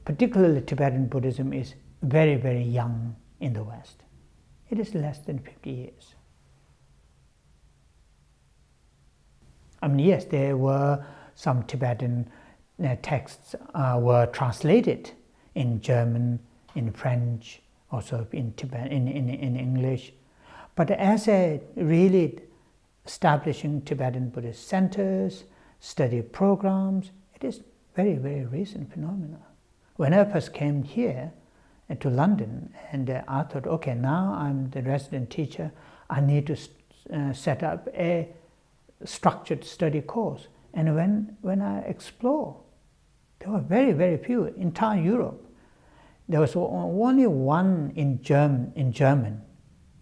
particularly Tibetan Buddhism, is very, very young in the West. It is less than 50 years. I mean, yes, there were some Tibetan texts were translated in German, in French, also in Tibet, in English. But as a really establishing Tibetan Buddhist centers, study programs, it is very, very recent phenomena. When I first came here to London, and I thought, okay, now I'm the resident teacher, I need to set up a structured study course. And when I explore, there were very, very few. Entire Europe, there was only one in German.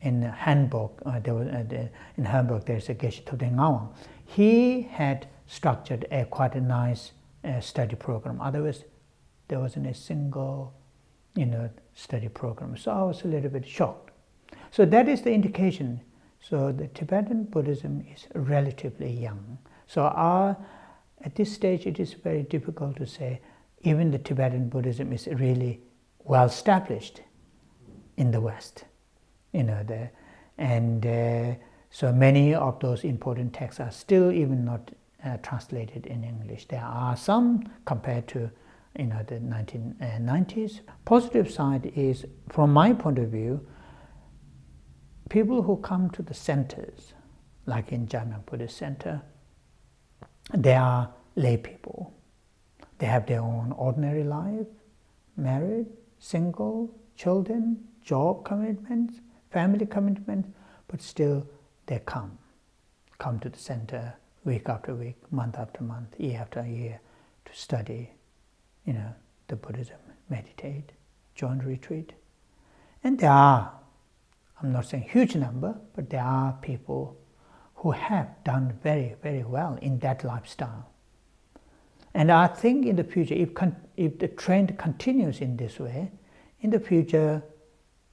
In Hamburg, in Hamburg, there's a Geshe Toden Ngawang. He had structured quite a nice study program. Otherwise, there wasn't a single, study program. So I was a little bit shocked. So that is the indication. So the Tibetan Buddhism is relatively young. So at this stage, it is very difficult to say even the Tibetan Buddhism is really well established in the West. So many of those important texts are still even not translated in English. There are some compared to the 1990s. Positive side is, from my point of view, people who come to the centers, like in Jamyang Buddhist Center, they are lay people. They have their own ordinary life, married, single, children, job commitments, family commitments, but still they come to the center week after week, month after month, year after year to study, the Buddhism, meditate, join retreat. And there are, I'm not saying huge number, but there are people who have done very, very well in that lifestyle. And I think in the future, if the trend continues in this way, in the future,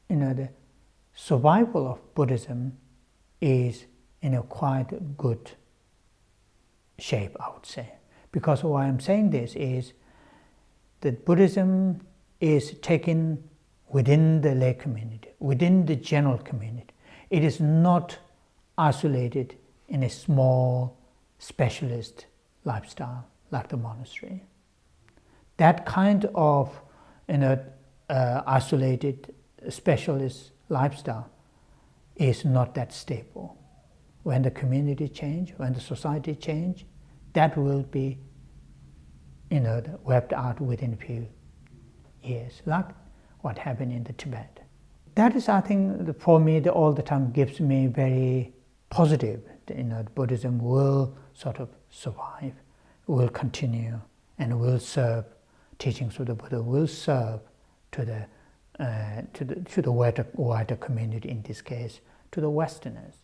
the survival of Buddhism is in a quite good shape, I would say. Because why I'm saying this is that Buddhism is taken within the lay community, within the general community. It is not isolated in a small specialist lifestyle like the monastery. That kind of isolated specialist lifestyle is not that stable. When the community change, when the society change, that will be wiped out within a few years, like what happened in the Tibet. That is, I think, for me, all the time gives me very positive. Buddhism will sort of survive, will continue, and will serve. Teachings of the Buddha will serve to the wider community, in this case, to the Westerners.